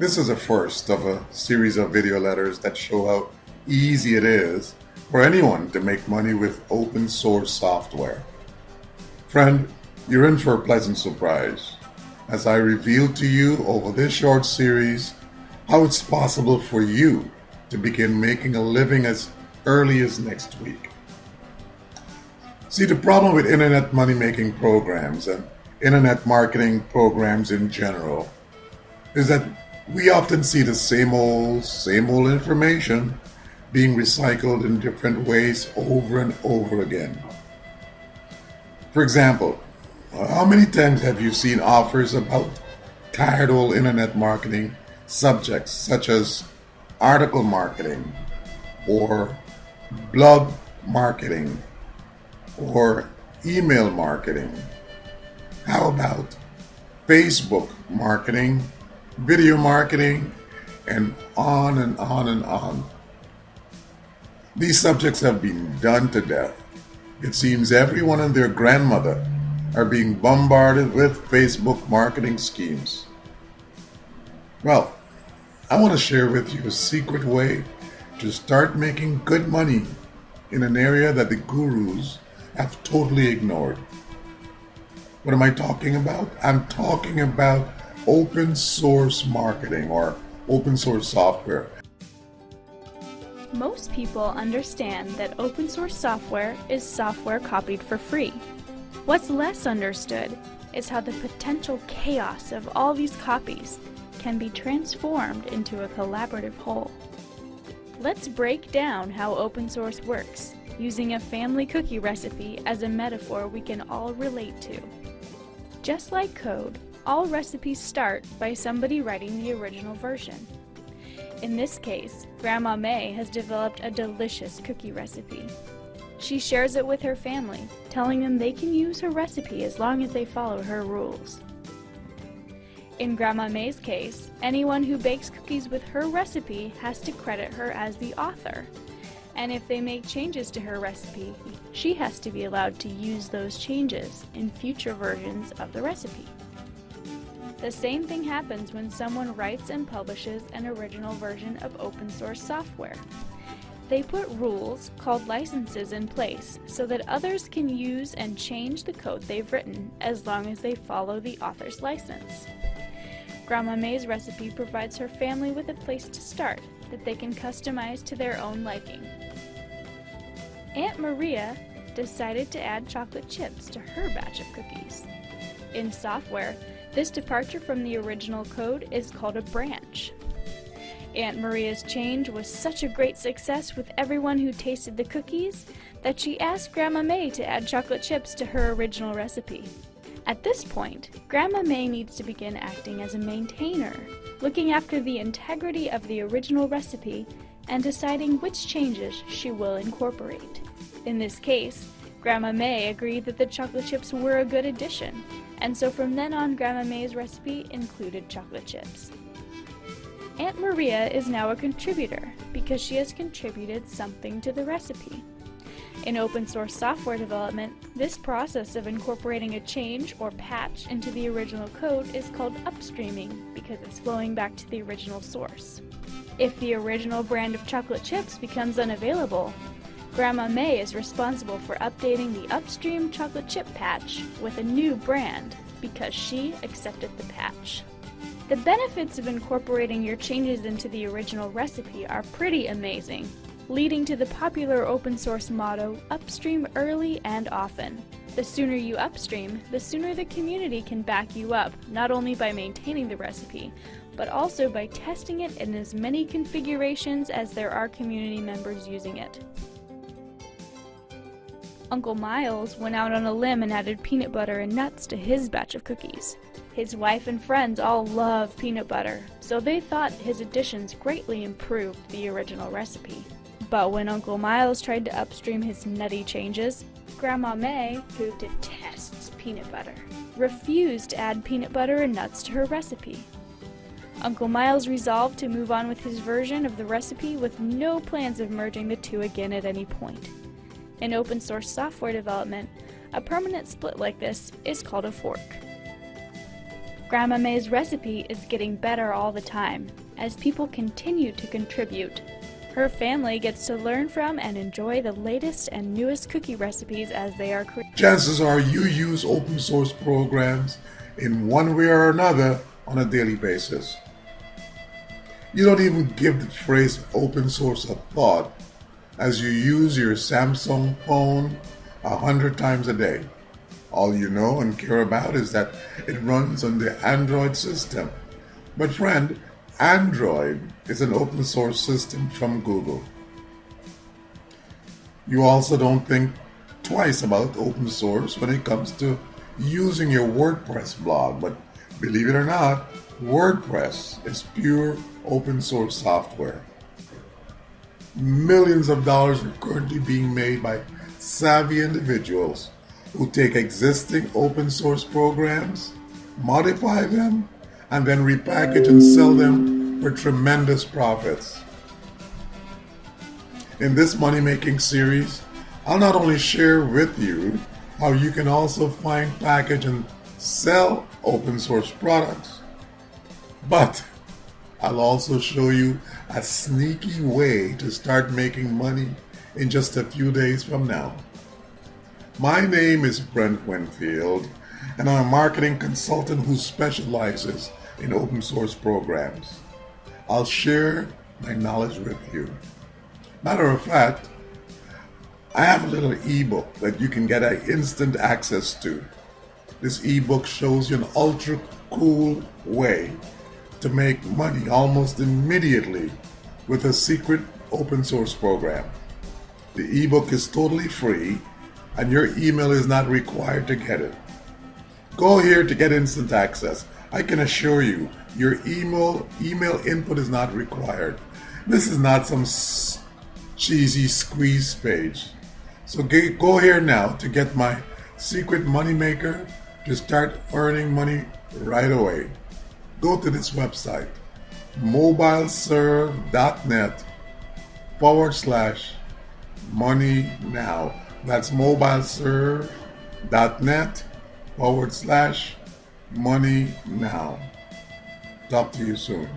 This is the first of a series of video letters that show how easy it is for anyone to make money with open source software. Friend, you're in for a pleasant surprise as I reveal to you over this short series how it's possible for you to begin making a living as early as next week. See, the problem with internet money making programs and internet marketing programs in general is that we often see the same old information being recycled in different ways over and over again. For example, how many times have you seen offers about tired old internet marketing subjects such as article marketing or blog marketing or email marketing? How about Facebook marketing, video marketing, and on and on and on? These subjects have been done to death. It seems everyone and their grandmother are being bombarded with Facebook marketing schemes. Well, I want to share with you a secret way to start making good money in an area that the gurus have totally ignored. What am I talking about? I'm talking about open source marketing or open source software. Most people understand that open source software is software copied for free. What's less understood is how the potential chaos of all these copies can be transformed into a collaborative whole. Let's break down how open source works, using a family cookie recipe as a metaphor we can all relate to. Just like code, all recipes start by somebody writing the original version. In this case, Grandma May has developed a delicious cookie recipe. She shares it with her family, telling them they can use her recipe as long as they follow her rules. In Grandma May's case, anyone who bakes cookies with her recipe has to credit her as the author. And if they make changes to her recipe, she has to be allowed to use those changes in future versions of the recipe. The same thing happens when someone writes and publishes an original version of open source software. They put rules, called licenses, in place so that others can use and change the code they've written as long as they follow the author's license. Grandma May's recipe provides her family with a place to start that they can customize to their own liking. Aunt Maria decided to add chocolate chips to her batch of cookies. In software, this departure from the original code is called a branch. Aunt Maria's change was such a great success with everyone who tasted the cookies that she asked Grandma May to add chocolate chips to her original recipe. At this point, Grandma May needs to begin acting as a maintainer, looking after the integrity of the original recipe and deciding which changes she will incorporate. In this case, Grandma May agreed that the chocolate chips were a good addition, and so from then on Grandma May's recipe included chocolate chips. Aunt Maria is now a contributor because she has contributed something to the recipe. In open source software development, this process of incorporating a change or patch into the original code is called upstreaming because it's flowing back to the original source. If the original brand of chocolate chips becomes unavailable, Grandma May is responsible for updating the upstream chocolate chip patch with a new brand because she accepted the patch. The benefits of incorporating your changes into the original recipe are pretty amazing, leading to the popular open source motto, upstream early and often. The sooner you upstream, the sooner the community can back you up, not only by maintaining the recipe, but also by testing it in as many configurations as there are community members using it. Uncle Miles went out on a limb and added peanut butter and nuts to his batch of cookies. His wife and friends all love peanut butter, so they thought his additions greatly improved the original recipe. But when Uncle Miles tried to upstream his nutty changes, Grandma May, who detests peanut butter, refused to add peanut butter and nuts to her recipe. Uncle Miles resolved to move on with his version of the recipe with no plans of merging the two again at any point. In open source software development, a permanent split like this is called a fork. Grandma May's recipe is getting better all the time as people continue to contribute. Her family gets to learn from and enjoy the latest and newest cookie recipes as they are created. Chances are you use open source programs in one way or another on a daily basis. You don't even give the phrase open source a thought as you use your Samsung phone 100 times a day. All you know and care about is that it runs on the Android system. But friend, Android is an open source system from Google. You also don't think twice about open source when it comes to using your WordPress blog, but believe it or not, WordPress is pure open source software. Millions of dollars are currently being made by savvy individuals who take existing open source programs, modify them, and then repackage and sell them for tremendous profits. In this money-making series, I'll not only share with you how you can also find, package, and sell open source products, but I'll also show you a sneaky way to start making money in just a few days from now. My name is Brent Winfield, and I'm a marketing consultant who specializes in open source programs. I'll share my knowledge with you. Matter of fact, I have a little ebook that you can get instant access to. This ebook shows you an ultra cool way to make money almost immediately with a secret open source program. The ebook is totally free and your email is not required to get it. Go here to get instant access. I can assure you, your email input is not required. This is not some cheesy squeeze page. So go here now to get my secret money maker to start earning money right away. Go to this website, mobileserve.net/money now. That's mobileserve.net/money now. Talk to you soon.